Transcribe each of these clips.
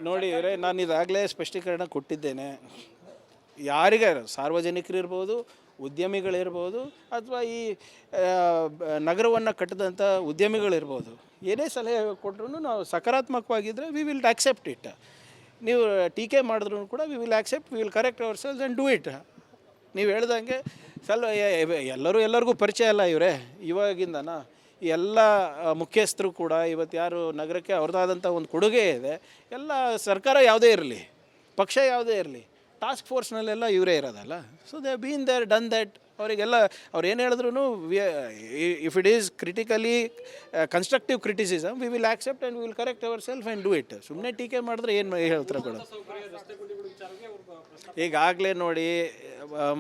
ನೋಡಿ ನಾನು ಇದಾಗಲೇ ಸ್ಪಷ್ಟೀಕರಣ ಕೊಟ್ಟಿದ್ದೇನೆ. ಯಾರಿಗೆ ಸಾರ್ವಜನಿಕರಿರ್ಬೋದು, ಉದ್ಯಮಿಗಳಿರ್ಬೋದು, ಅಥವಾ ಈ ನಗರವನ್ನು ಕಟ್ಟಿದಂಥ ಉದ್ಯಮಿಗಳಿರ್ಬೋದು, ಏನೇ ಸಲಹೆ ಕೊಟ್ಟರು ನಾವು ಸಕಾರಾತ್ಮಕವಾಗಿದ್ದರೆ ವಿ ವಿಲ್ ಆಕ್ಸೆಪ್ಟ್ ಇಟ್. ನೀವು ಟೀಕೆ ಮಾಡಿದ್ರು ಕೂಡ we will accept, we will correct ourselves and do it. ನೀವು ಹೇಳ್ದಂಗೆ ಎಲ್ಲರಿಗೂ ಪರಿಚಯ ಅಲ್ಲ ಇವರೇ ಇವಾಗಿಂದನ. ಎಲ್ಲ ಮುಖ್ಯಸ್ಥರು ಕೂಡ ಇವತ್ತು ಯಾರು ನಗರಕ್ಕೆ ಅವ್ರದ್ದಾದಂಥ ಒಂದು ಕೊಡುಗೆ ಇದೆ. ಎಲ್ಲ ಸರ್ಕಾರ ಯಾವುದೇ ಇರಲಿ, ಪಕ್ಷ ಯಾವುದೇ ಇರಲಿ, ಟಾಸ್ಕ್ ಫೋರ್ಸ್ನಲ್ಲೆಲ್ಲ ಇವರೇ ಇರೋದಲ್ಲ. So they been there done that. ಅವರಿಗೆಲ್ಲ ಅವ್ರು ಏನು ಹೇಳಿದ್ರು if it is critically constructive criticism we will accept and we will correct our self and do it. ಸುಮ್ಮನೆ ಟೀಕೆ ಮಾಡಿದ್ರೆ ಏನು ಹೇಳ್ತಾರೆ ಕೊಡೋದು. ಈಗಾಗಲೇ ನೋಡಿ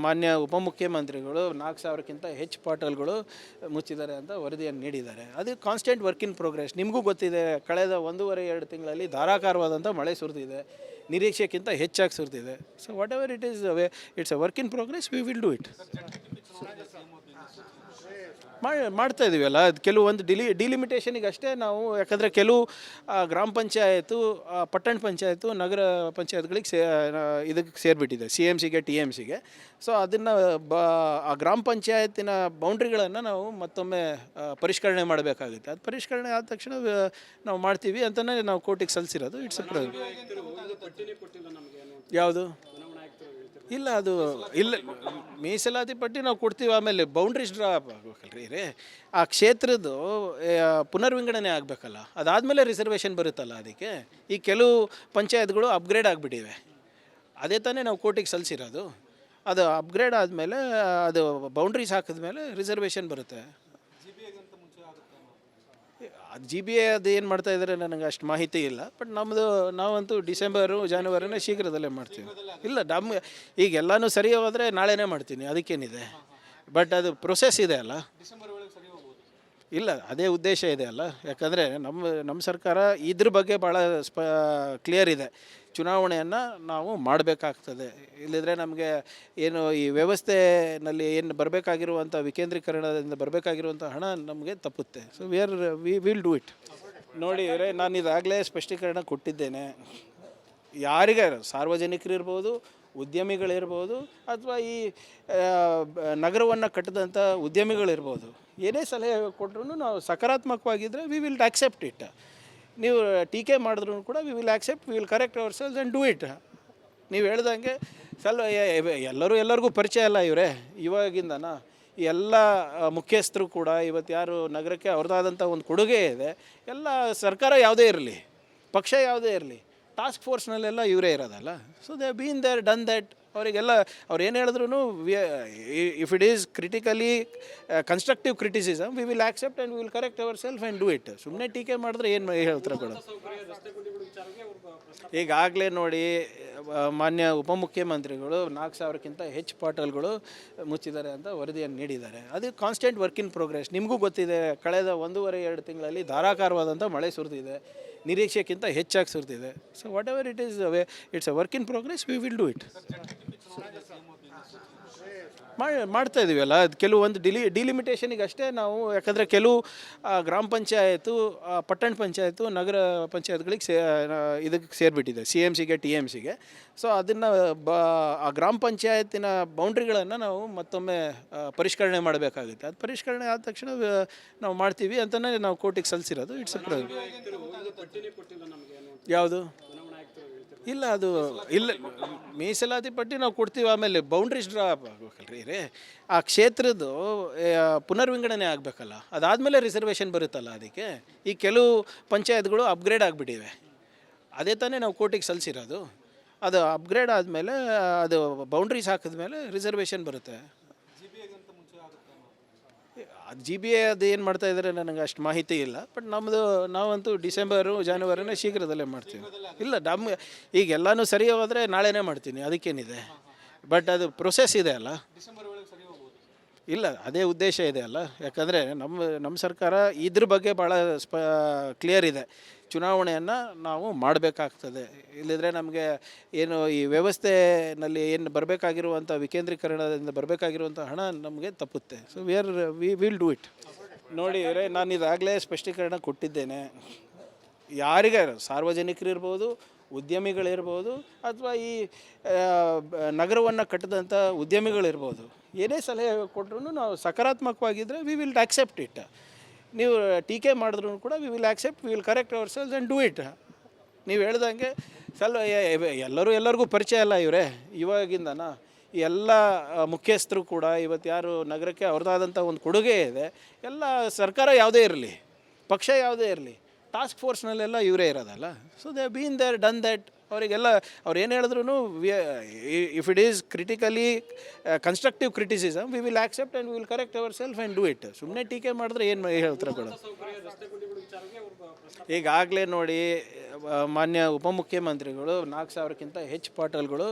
ಮಾನ್ಯ ಉಪಮುಖ್ಯಮಂತ್ರಿಗಳು 4,000ಕ್ಕಿಂತ ಹೆಚ್ಚು ಪಾಟಲ್ಗಳು ಮುಚ್ಚಿದ್ದಾರೆ ಅಂತ ವರದಿಯನ್ನು ನೀಡಿದ್ದಾರೆ. ಅದು ಕಾನ್ಸ್ಟೆಂಟ್ ವರ್ಕ್ ಇನ್ ಪ್ರೋಗ್ರೆಸ್. ನಿಮಗೂ ಗೊತ್ತಿದೆ, ಕಳೆದ 1.5-2 ತಿಂಗಳಲ್ಲಿ ಧಾರಾಕಾರವಾದಂಥ ಮಳೆ ಸುರಿದಿದೆ, ನಿರೀಕ್ಷೆಗಿಂತ ಹೆಚ್ಚಾಗಿ ಸುರಿದಿದೆ. So what ever it is it's a work in progress, we will do it. ಮಾಡ್ತಾ ಇದೀವಲ್ಲ, ಅದು ಕೆಲವೊಂದು ಡಿಲಿಮಿಟೇಷನಿಗೆ ಅಷ್ಟೇ ನಾವು. ಯಾಕಂದರೆ ಕೆಲವು ಗ್ರಾಮ ಪಂಚಾಯತು, ಪಟ್ಟಣ ಪಂಚಾಯತು, ನಗರ ಪಂಚಾಯತ್ಗಳಿಗೆ ಇದಕ್ಕೆ ಸೇರಿಬಿಟ್ಟಿದೆ, CMCಗೆ TMCಗೆ. ಸೊ ಅದನ್ನು ಆ ಗ್ರಾಮ ಪಂಚಾಯತಿನ ಬೌಂಡ್ರಿಗಳನ್ನು ನಾವು ಮತ್ತೊಮ್ಮೆ ಪರಿಷ್ಕರಣೆ ಮಾಡಬೇಕಾಗುತ್ತೆ. ಅದು ಪರಿಷ್ಕರಣೆ ಆದ ತಕ್ಷಣ ನಾವು ಮಾಡ್ತೀವಿ ಅಂತಲೇ ನಾವು ಕೋರ್ಟಿಗೆ ಸಲ್ಲಿಸಿರೋದು. ಇಟ್ಸ್ ಅ ಯಾವುದು ಇಲ್ಲ, ಅದು ಇಲ್ಲ, ಮೀಸಲಾತಿ ಪಟ್ಟಿ ನಾವು ಕೊಡ್ತೀವಿ. ಆಮೇಲೆ ಬೌಂಡ್ರೀಸ್ ಡ್ರಾ ಆಗ್ಬೇಕಲ್ರಿ ರೇ, ಆ ಕ್ಷೇತ್ರದ್ದು ಪುನರ್ವಿಂಗಡಣೆ ಆಗಬೇಕಲ್ಲ, ಅದಾದಮೇಲೆ ರಿಸರ್ವೇಷನ್ ಬರುತ್ತಲ್ಲ. ಅದಕ್ಕೆ ಈ ಕೆಲವು ಪಂಚಾಯತ್ಗಳು ಅಪ್ಗ್ರೇಡ್ ಆಗಿಬಿಟ್ಟಿವೆ. ಅದೇ ತಾನೇ ನಾವು ಕೋರ್ಟಿಗೆ ಸಲ್ಲಿಸಿರೋದು. ಅದು ಅಪ್ಗ್ರೇಡ್ ಆದಮೇಲೆ, ಅದು ಬೌಂಡ್ರೀಸ್ ಹಾಕಿದ್ಮೇಲೆ ರಿಸರ್ವೇಷನ್ ಬರುತ್ತೆ. GBA ಅದು ಏನು ಮಾಡ್ತಾ ಇದ್ದಾರೆ ನನಗೆ ಅಷ್ಟು ಮಾಹಿತಿ ಇಲ್ಲ. ಬಟ್ ನಾವಂತೂ ಡಿಸೆಂಬರು ಜನವರಿನೇ ಶೀಘ್ರದಲ್ಲೇ ಮಾಡ್ತೀವಿ. ಇಲ್ಲ, ಈಗ ಎಲ್ಲನೂ ಸರಿ ಹೋದರೆ ನಾಳೆನೇ ಮಾಡ್ತೀನಿ, ಅದಕ್ಕೇನಿದೆ. ಬಟ್ ಅದು ಪ್ರೊಸೆಸ್ ಇದೆ ಅಲ್ಲ. ಇಲ್ಲ, ಅದೇ ಉದ್ದೇಶ ಇದೆ ಅಲ್ಲ. ಯಾಕಂದರೆ ನಮ್ಮ ಸರ್ಕಾರ ಇದ್ರ ಬಗ್ಗೆ ಭಾಳ ಕ್ಲಿಯರ್ ಇದೆ. ಚುನಾವಣೆಯನ್ನು ನಾವು ಮಾಡಬೇಕಾಗ್ತದೆ. ಇಲ್ಲದಿದ್ದರೆ ನಮಗೆ ಏನು ಈ ವ್ಯವಸ್ಥೆಯಲ್ಲಿ ಏನು ಬರಬೇಕಾಗಿರುವಂಥ ವಿಕೇಂದ್ರೀಕರಣದಿಂದ ಬರಬೇಕಾಗಿರುವಂಥ ಹಣ ನಮಗೆ ತಪ್ಪುತ್ತೆ. So we will do it. ನೋಡಿ ನಾನು ಇದಾಗಲೇ ಸ್ಪಷ್ಟೀಕರಣ ಕೊಟ್ಟಿದ್ದೇನೆ. ಯಾರಿಗೆ ಸಾರ್ವಜನಿಕರಿರ್ಬೋದು, ಉದ್ಯಮಿಗಳಿರ್ಬೋದು, ಅಥವಾ ಈ ನಗರವನ್ನು ಕಟ್ಟಿದಂಥ ಉದ್ಯಮಿಗಳಿರ್ಬೋದು, ಏನೇ ಸಲಹೆ ಕೊಟ್ಟರು ನಾವು ಸಕಾರಾತ್ಮಕವಾಗಿದ್ದರೆ ವಿ ವಿಲ್ ಆಕ್ಸೆಪ್ಟ್ ಇಟ್. ನೀವು ಟೀಕೆ ಮಾಡಿದ್ರು ಕೂಡ we will accept, we will correct ourselves and do it. ನೀವು ಹೇಳ್ದಂಗೆ ಎಲ್ಲರಿಗೂ ಪರಿಚಯ ಅಲ್ಲ ಇವರೇ ಇವಾಗಿಂದನ. ಎಲ್ಲ ಮುಖ್ಯಸ್ಥರು ಕೂಡ ಇವತ್ತು ಯಾರು ನಗರಕ್ಕೆ ಅವ್ರದ್ದಾದಂಥ ಒಂದು ಕೊಡುಗೆ ಇದೆ. ಎಲ್ಲ ಸರ್ಕಾರ ಯಾವುದೇ ಇರಲಿ, ಪಕ್ಷ ಯಾವುದೇ ಇರಲಿ, ಟಾಸ್ಕ್ ಫೋರ್ಸ್ನಲ್ಲೆಲ್ಲ ಇವರೇ ಇರೋದಲ್ಲ. So they been there done that. ಅವರಿಗೆಲ್ಲ ಅವ್ರು ಏನು ಹೇಳಿದ್ರು if it is critically constructive criticism we will accept and we will correct our self and do it. ಸುಮ್ಮನೆ ಟೀಕೆ ಮಾಡಿದ್ರೆ ಏನು ಹೇಳ್ತಾರೆ ಕೊಡೋದು. ಈಗಾಗಲೇ ನೋಡಿ ಮಾನ್ಯ ಉಪಮುಖ್ಯಮಂತ್ರಿಗಳು 4,000ಕ್ಕಿಂತ ಹೆಚ್ಚು ಪಾಟಲ್ಗಳು ಮುಚ್ಚಿದ್ದಾರೆ ಅಂತ ವರದಿಯನ್ನು ನೀಡಿದ್ದಾರೆ. ಅದು ಕಾನ್ಸ್ಟೆಂಟ್ ವರ್ಕ್ ಇನ್ ಪ್ರೋಗ್ರೆಸ್. ನಿಮಗೂ ಗೊತ್ತಿದೆ, ಕಳೆದ 1.5-2 ತಿಂಗಳಲ್ಲಿ ಧಾರಾಕಾರವಾದಂಥ ಮಳೆ ಸುರಿದಿದೆ, ನಿರೀಕ್ಷೆಗಿಂತ ಹೆಚ್ಚಾಗಿ ಸುರಿದಿದೆ. So what ever it is it's a work in progress, we will do it. ಮಾಡ್ತಾ ಇದೀವಲ್ಲ, ಅದು ಕೆಲವೊಂದು ಡಿಲಿಮಿಟೇಷನಿಗೆ ಅಷ್ಟೇ ನಾವು. ಯಾಕಂದರೆ ಕೆಲವು ಗ್ರಾಮ ಪಂಚಾಯತು, ಪಟ್ಟಣ ಪಂಚಾಯತು, ನಗರ ಪಂಚಾಯತ್ಗಳಿಗೆ ಇದಕ್ಕೆ ಸೇರಿಬಿಟ್ಟಿದೆ, CMCಗೆ TMCಗೆ. ಸೊ ಅದನ್ನು ಆ ಗ್ರಾಮ ಪಂಚಾಯತಿನ ಬೌಂಡ್ರಿಗಳನ್ನು ನಾವು ಮತ್ತೊಮ್ಮೆ ಪರಿಷ್ಕರಣೆ ಮಾಡಬೇಕಾಗುತ್ತೆ. ಅದು ಪರಿಷ್ಕರಣೆ ಆದ ತಕ್ಷಣ ನಾವು ಮಾಡ್ತೀವಿ ಅಂತಲೇ ನಾವು ಕೋರ್ಟಿಗೆ ಸಲ್ಲಿಸಿರೋದು. ಇಟ್ಸ್ ಅ ಯಾವುದು ಇಲ್ಲ, ಅದು ಇಲ್ಲ, ಮೀಸಲಾತಿ ಪಟ್ಟಿ ನಾವು ಕೊಡ್ತೀವಿ. ಆಮೇಲೆ ಬೌಂಡ್ರೀಸ್ ಡ್ರಾ ಆಗ್ಬೇಕಲ್ರಿ ರೇ, ಆ ಕ್ಷೇತ್ರದ್ದು ಪುನರ್ವಿಂಗಡಣೆ ಆಗಬೇಕಲ್ಲ, ಅದಾದಮೇಲೆ ರಿಸರ್ವೇಷನ್ ಬರುತ್ತಲ್ಲ. ಅದಕ್ಕೆ ಈ ಕೆಲವು ಪಂಚಾಯತ್ಗಳು ಅಪ್ಗ್ರೇಡ್ ಆಗಿಬಿಟ್ಟಿವೆ. ಅದೇ ತಾನೇ ನಾವು ಕೋರ್ಟಿಗೆ ಸಲ್ಲಿಸಿರೋದು. ಅದು ಅಪ್ಗ್ರೇಡ್ ಆದಮೇಲೆ, ಅದು ಬೌಂಡ್ರೀಸ್ ಹಾಕಿದ್ಮೇಲೆ ರಿಸರ್ವೇಷನ್ ಬರುತ್ತೆ. GBA ಅದು ಏನು ಮಾಡ್ತಾ ಇದ್ದಾರೆ ನನಗೆ ಅಷ್ಟು ಮಾಹಿತಿ ಇಲ್ಲ. ಬಟ್ ನಾವಂತೂ ಡಿಸೆಂಬರು ಜನವರಿನೇ ಶೀಘ್ರದಲ್ಲೇ ಮಾಡ್ತೀವಿ. ಇಲ್ಲ, ಈಗ ಎಲ್ಲನೂ ಸರಿ ಹೋದರೆ ನಾಳೆನೇ ಮಾಡ್ತೀನಿ, ಅದಕ್ಕೇನಿದೆ. ಬಟ್ ಅದು ಪ್ರೊಸೆಸ್ ಇದೆ ಅಲ್ಲ. ಇಲ್ಲ, ಅದೇ ಉದ್ದೇಶ ಇದೆ ಅಲ್ಲ. ಯಾಕಂದರೆ ನಮ್ಮ ಸರ್ಕಾರ ಇದ್ರ ಬಗ್ಗೆ ಭಾಳ ಕ್ಲಿಯರ್ ಇದೆ. ಚುನಾವಣೆಯನ್ನು ನಾವು ಮಾಡಬೇಕಾಗ್ತದೆ. ಇಲ್ಲದಿದ್ದರೆ ನಮಗೆ ಏನು ಈ ವ್ಯವಸ್ಥೆಯಲ್ಲಿ ಏನು ಬರಬೇಕಾಗಿರುವಂಥ ವಿಕೇಂದ್ರೀಕರಣದಿಂದ ಬರಬೇಕಾಗಿರುವಂಥ ಹಣ ನಮಗೆ ತಪ್ಪುತ್ತೆ. So we will do it. ನೋಡಿ ನಾನು ಇದಾಗಲೇ ಸ್ಪಷ್ಟೀಕರಣ ಕೊಟ್ಟಿದ್ದೇನೆ. ಯಾರಿಗೆ ಸಾರ್ವಜನಿಕರಿರ್ಬೋದು, ಉದ್ಯಮಿಗಳಿರ್ಬೋದು ಅಥವಾ ಈ ನಗರವನ್ನು ಕಟ್ಟಿದಂಥ ಉದ್ಯಮಿಗಳಿರ್ಬೋದು, ಏನೇ ಸಲಹೆ ಕೊಟ್ಟರು ನಾವು ಸಕಾರಾತ್ಮಕವಾಗಿದ್ದರೆ ವಿ ವಿಲ್ ಆಕ್ಸೆಪ್ಟ್ ಇಟ್. ನೀವು ಟೀಕೆ ಮಾಡಿದ್ರು ಕೂಡ we will accept, we will correct ourselves and do it. ನೀವು ಹೇಳ್ದಂಗೆ ಎಲ್ಲರಿಗೂ ಪರಿಚಯ ಅಲ್ಲ ಇವರೇ ಇವಾಗಿಂದನ. ಎಲ್ಲ ಮುಖ್ಯಸ್ಥರು ಕೂಡ ಇವತ್ತು ಯಾರು ನಗರಕ್ಕೆ ಅವ್ರದ್ದಾದಂಥ ಒಂದು ಕೊಡುಗೆ ಇದೆ. ಎಲ್ಲ ಸರ್ಕಾರ ಯಾವುದೇ ಇರಲಿ, ಪಕ್ಷ ಯಾವುದೇ ಇರಲಿ, ಟಾಸ್ಕ್ ಫೋರ್ಸ್ನಲ್ಲೆಲ್ಲ ಇವರೇ ಇರೋದಲ್ಲ. So they been there done that. ಅವರಿಗೆಲ್ಲ ಅವ್ರು ಏನು ಹೇಳಿದ್ರು if it is critically constructive criticism we will accept and we will correct our self and do it. ಸುಮ್ಮನೆ ಟೀಕೆ ಮಾಡಿದ್ರೆ ಏನು ಹೇಳ್ತಾರೆ ಕೂಡ. ಈಗಾಗಲೇ ನೋಡಿ, ಮಾನ್ಯ ಉಪಮುಖ್ಯಮಂತ್ರಿಗಳು 4,000ಕ್ಕಿಂತ ಹೆಚ್ಚು ಪಾಟಲ್ಗಳು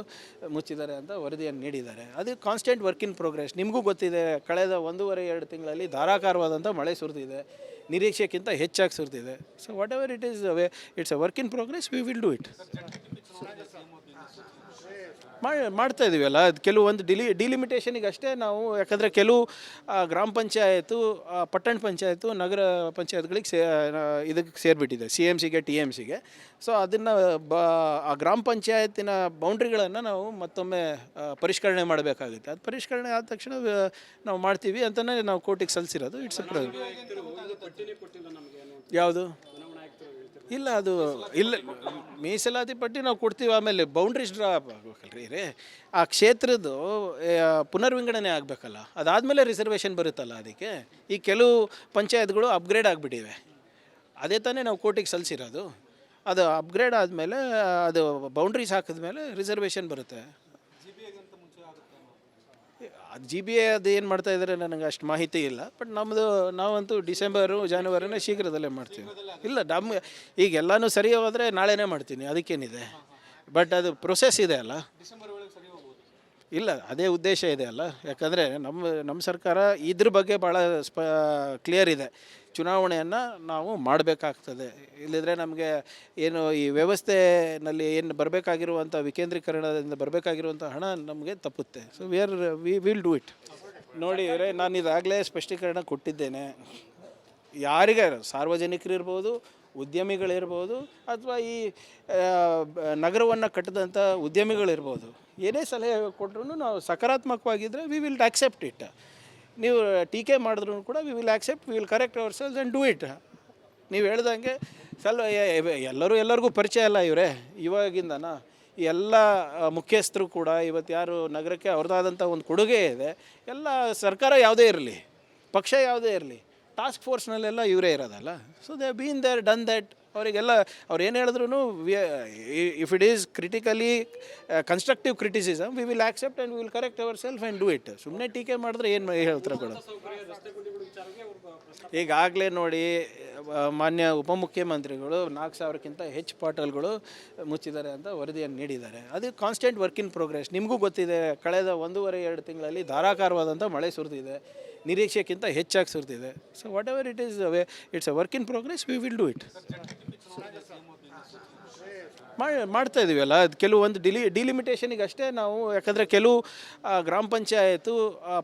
ಮುಚ್ಚಿದ್ದಾರೆ ಅಂತ ವರದಿಯನ್ನು ನೀಡಿದ್ದಾರೆ. ಅದು ಕಾನ್ಸ್ಟೆಂಟ್ ವರ್ಕ್ ಇನ್ ಪ್ರೋಗ್ರೆಸ್. ನಿಮಗೂ ಗೊತ್ತಿದೆ, ಕಳೆದ 1.5-2 ತಿಂಗಳಲ್ಲಿ ಧಾರಾಕಾರವಾದಂಥ ಮಳೆ ಸುರಿದಿದೆ, ನಿರೀಕ್ಷೆಗಿಂತ ಹೆಚ್ಚಾಗಿ ಸುರಿದಿದೆ. So what ever it is it's a work in progress, we will do it. ಮಾಡ್ತಾ ಇದೀವಲ್ಲ, ಅದು ಕೆಲವೊಂದು ಡಿಲಿಮಿಟೇಷನಿಗೆ ಅಷ್ಟೇ ನಾವು. ಯಾಕಂದರೆ ಕೆಲವು ಗ್ರಾಮ ಪಂಚಾಯತು, ಪಟ್ಟಣ ಪಂಚಾಯತು, ನಗರ ಪಂಚಾಯತ್ಗಳಿಗೆ ಇದಕ್ಕೆ ಸೇರಿಬಿಟ್ಟಿದೆ, CMCಗೆ TMCಗೆ. ಸೊ ಅದನ್ನು ಆ ಗ್ರಾಮ ಪಂಚಾಯತಿನ ಬೌಂಡ್ರಿಗಳನ್ನು ನಾವು ಮತ್ತೊಮ್ಮೆ ಪರಿಷ್ಕರಣೆ ಮಾಡಬೇಕಾಗುತ್ತೆ. ಅದು ಪರಿಷ್ಕರಣೆ ಆದ ತಕ್ಷಣ ನಾವು ಮಾಡ್ತೀವಿ ಅಂತಲೇ ನಾವು ಕೋರ್ಟಿಗೆ ಸಲ್ಲಿಸಿರೋದು. ಇಟ್ಸ್ ಅ ಯಾವುದು ಇಲ್ಲ, ಅದು ಇಲ್ಲ, ಮೀಸಲಾತಿ ಪಟ್ಟಿ ನಾವು ಕೊಡ್ತೀವಿ. ಆಮೇಲೆ ಬೌಂಡ್ರೀಸ್ ಡ್ರಾ ಆಗಬೇಕಲ್ರಿ ರೇ, ಆ ಕ್ಷೇತ್ರದ್ದು ಪುನರ್ವಿಂಗಡಣೆ ಆಗಬೇಕಲ್ಲ, ಅದಾದಮೇಲೆ ರಿಸರ್ವೇಷನ್ ಬರುತ್ತಲ್ಲ. ಅದಕ್ಕೆ ಈ ಕೆಲವು ಪಂಚಾಯತ್ಗಳು ಅಪ್ಗ್ರೇಡ್ ಆಗಿಬಿಟ್ಟಿವೆ. ಅದೇ ತಾನೇ ನಾವು ಕೋರ್ಟಿಗೆ ಸಲ್ಲಿಸಿರೋದು. ಅದು ಅಪ್ಗ್ರೇಡ್ ಆದಮೇಲೆ, ಅದು ಬೌಂಡ್ರೀಸ್ ಹಾಕಿದ್ಮೇಲೆ ರಿಸರ್ವೇಷನ್ ಬರುತ್ತೆ. GBA ಅದು ಏನು ಮಾಡ್ತಾ ಇದ್ದಾರೆ ನನಗೆ ಅಷ್ಟು ಮಾಹಿತಿ ಇಲ್ಲ. ಬಟ್ ನಾವಂತೂ ಡಿಸೆಂಬರು ಜನವರಿನೇ ಶೀಘ್ರದಲ್ಲೇ ಮಾಡ್ತೀವಿ. ಇಲ್ಲ, ಈಗ ಎಲ್ಲನೂ ಸರಿ ಹೋದರೆ ನಾಳೆನೇ ಮಾಡ್ತೀನಿ, ಅದಕ್ಕೇನಿದೆ. ಬಟ್ ಅದು ಪ್ರೊಸೆಸ್ ಇದೆ ಅಲ್ಲ. ಇಲ್ಲ, ಅದೇ ಉದ್ದೇಶ ಇದೆ ಅಲ್ಲ. ಯಾಕಂದರೆ ನಮ್ಮ ಸರ್ಕಾರ ಇದ್ರ ಬಗ್ಗೆ ಭಾಳ ಕ್ಲಿಯರ್ ಇದೆ. ಚುನಾವಣೆಯನ್ನು ನಾವು ಮಾಡಬೇಕಾಗ್ತದೆ. ಇಲ್ಲದಿದ್ದರೆ ನಮಗೆ ಏನು ಈ ವ್ಯವಸ್ಥೆಯಲ್ಲಿ ಏನು ಬರಬೇಕಾಗಿರುವಂಥ ವಿಕೇಂದ್ರೀಕರಣದಿಂದ ಬರಬೇಕಾಗಿರುವಂಥ ಹಣ ನಮಗೆ ತಪ್ಪುತ್ತೆ. So we will do it. ನೋಡಿ ನಾನು ಇದಾಗಲೇ ಸ್ಪಷ್ಟೀಕರಣ ಕೊಟ್ಟಿದ್ದೇನೆ. ಯಾರಿಗಾರು ಸಾರ್ವಜನಿಕರಿರ್ಬೋದು, ಉದ್ಯಮಿಗಳಿರ್ಬೋದು, ಅಥವಾ ಈ ನಗರವನ್ನು ಕಟ್ಟಿದಂಥ ಉದ್ಯಮಿಗಳಿರ್ಬೋದು, ಏನೇ ಸಲಹೆ ಕೊಟ್ಟರು ನಾವು ಸಕಾರಾತ್ಮಕವಾಗಿದ್ದರೆ ವಿ ವಿಲ್ ಆಕ್ಸೆಪ್ಟ್ ಇಟ್. ನೀವು ಟೀಕೆ ಮಾಡಿದ್ರು ಕೂಡ we will accept, we will correct ourselves and do it. ನೀವು ಹೇಳ್ದಂಗೆ ಎಲ್ಲರಿಗೂ ಪರಿಚಯ ಅಲ್ಲ ಇವರೇ ಇವಾಗಿಂದನ. ಎಲ್ಲ ಮುಖ್ಯಸ್ಥರು ಕೂಡ ಇವತ್ತು ಯಾರು ನಗರಕ್ಕೆ ಅವ್ರದ್ದಾದಂಥ ಒಂದು ಕೊಡುಗೆ ಇದೆ. ಎಲ್ಲ ಸರ್ಕಾರ ಯಾವುದೇ ಇರಲಿ, ಪಕ್ಷ ಯಾವುದೇ ಇರಲಿ, ಟಾಸ್ಕ್ ಫೋರ್ಸ್ನಲ್ಲೆಲ್ಲ ಇವರೇ ಇರೋದಲ್ಲ. So they been there done that. ಅವರಿಗೆಲ್ಲ ಅವ್ರು ಏನು ಹೇಳಿದ್ರು if it is critically constructive criticism we will accept and we will correct our self and do it. ಸುಮ್ಮನೆ ಟೀಕೆ ಮಾಡಿದ್ರೆ ಏನು ಹೇಳ್ತಾರೆ ಕೂಡ. ಈಗಾಗಲೇ ನೋಡಿ, ಮಾನ್ಯ ಉಪಮುಖ್ಯಮಂತ್ರಿಗಳು 4,000ಕ್ಕಿಂತ ಹೆಚ್ಚು ಪಾಟಲ್ಗಳು ಮುಚ್ಚಿದ್ದಾರೆ ಅಂತ ವರದಿಯನ್ನು ನೀಡಿದ್ದಾರೆ. ಅದು ಕಾನ್ಸ್ಟೆಂಟ್ ವರ್ಕ್ ಇನ್ ಪ್ರೋಗ್ರೆಸ್. ನಿಮಗೂ ಗೊತ್ತಿದೆ, ಕಳೆದ 1.5-2 ತಿಂಗಳಲ್ಲಿ ಧಾರಾಕಾರವಾದಂಥ ಮಳೆ ಸುರಿದಿದೆ, ನಿರೀಕ್ಷೆಗಿಂತ ಹೆಚ್ಚಾಗಿ ಸುರಿದಿದೆ. So what ever it is it's a work in progress, we will do it. ಮಾಡ್ತಾ ಇದೀವಲ್ಲ, ಅದು ಕೆಲವೊಂದು ಡಿಲಿಮಿಟೇಷನಿಗೆ ಅಷ್ಟೇ ನಾವು. ಯಾಕಂದರೆ ಕೆಲವು ಗ್ರಾಮ ಪಂಚಾಯತು,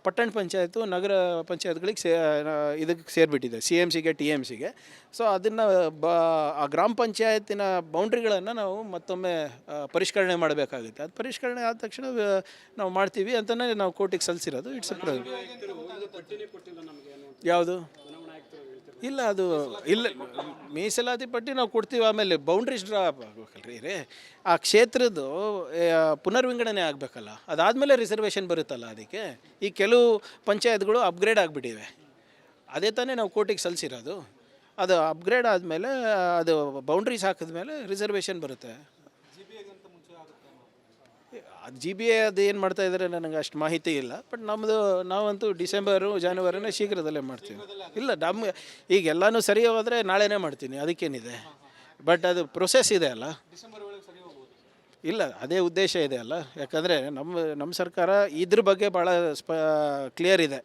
ಪಟ್ಟಣ ಪಂಚಾಯತು, ನಗರ ಪಂಚಾಯತ್ಗಳಿಗೆ ಇದಕ್ಕೆ ಸೇರಿಬಿಟ್ಟಿದೆ, CMCಗೆ TMCಗೆ. ಸೊ ಅದನ್ನು ಆ ಗ್ರಾಮ ಪಂಚಾಯತಿನ ಬೌಂಡ್ರಿಗಳನ್ನು ನಾವು ಮತ್ತೊಮ್ಮೆ ಪರಿಷ್ಕರಣೆ ಮಾಡಬೇಕಾಗುತ್ತೆ. ಅದು ಪರಿಷ್ಕರಣೆ ಆದ ತಕ್ಷಣ ನಾವು ಮಾಡ್ತೀವಿ ಅಂತಲೇ ನಾವು ಕೋರ್ಟಿಗೆ ಸಲ್ಲಿಸಿರೋದು. ಇಟ್ಸ್ ಅ ಯಾವುದು ಇಲ್ಲ, ಅದು ಇಲ್ಲ, ಮೀಸಲಾತಿ ಪಟ್ಟಿ ನಾವು ಕೊಡ್ತೀವಿ. ಆಮೇಲೆ ಬೌಂಡ್ರೀಸ್ ಡ್ರಾ ಆಗಬೇಕಲ್ರಿ ರೇ, ಆ ಕ್ಷೇತ್ರದ್ದು ಪುನರ್ವಿಂಗಡಣೆ ಆಗಬೇಕಲ್ಲ, ಅದಾದಮೇಲೆ ರಿಸರ್ವೇಷನ್ ಬರುತ್ತಲ್ಲ. ಅದಕ್ಕೆ ಈ ಕೆಲವು ಪಂಚಾಯತ್ಗಳು ಅಪ್ಗ್ರೇಡ್ ಆಗಿಬಿಟ್ಟಿವೆ. ಅದೇ ತಾನೇ ನಾವು ಕೋರ್ಟಿಗೆ ಸಲ್ಲಿಸಿರೋದು. ಅದು ಅಪ್ಗ್ರೇಡ್ ಆದಮೇಲೆ, ಅದು ಬೌಂಡ್ರೀಸ್ ಹಾಕಿದ್ಮೇಲೆ ರಿಸರ್ವೇಷನ್ ಬರುತ್ತೆ. GBA ಅದು ಏನು ಮಾಡ್ತಾ ಇದ್ದಾರೆ ನನಗೆ ಅಷ್ಟು ಮಾಹಿತಿ ಇಲ್ಲ. ಬಟ್ ನಾವಂತೂ ಡಿಸೆಂಬರು ಜನವರಿನೇ ಶೀಘ್ರದಲ್ಲೇ ಮಾಡ್ತೀವಿ. ಇಲ್ಲ, ಈಗ ಎಲ್ಲನೂ ಸರಿ ಹೋದರೆ ನಾಳೆನೇ ಮಾಡ್ತೀನಿ, ಅದಕ್ಕೇನಿದೆ. ಬಟ್ ಅದು ಪ್ರೊಸೆಸ್ ಇದೆ ಅಲ್ಲ. ಇಲ್ಲ, ಅದೇ ಉದ್ದೇಶ ಇದೆ ಅಲ್ಲ. ಯಾಕಂದರೆ ನಮ್ಮ ಸರ್ಕಾರ ಇದ್ರ ಬಗ್ಗೆ ಭಾಳ ಕ್ಲಿಯರ್ ಇದೆ.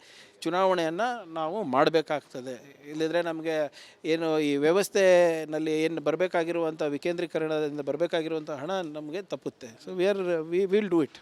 ಚುನಾವಣೆಯನ್ನು ನಾವು ಮಾಡಬೇಕಾಗ್ತದೆ. ಇಲ್ಲದಿದ್ದರೆ ನಮಗೆ ಏನು ಈ ವ್ಯವಸ್ಥೆಯಲ್ಲಿ ಏನು ಬರಬೇಕಾಗಿರುವಂಥ ವಿಕೇಂದ್ರೀಕರಣದಿಂದ ಬರಬೇಕಾಗಿರುವಂಥ ಹಣ ನಮಗೆ ತಪ್ಪುತ್ತೆ. So we will do it.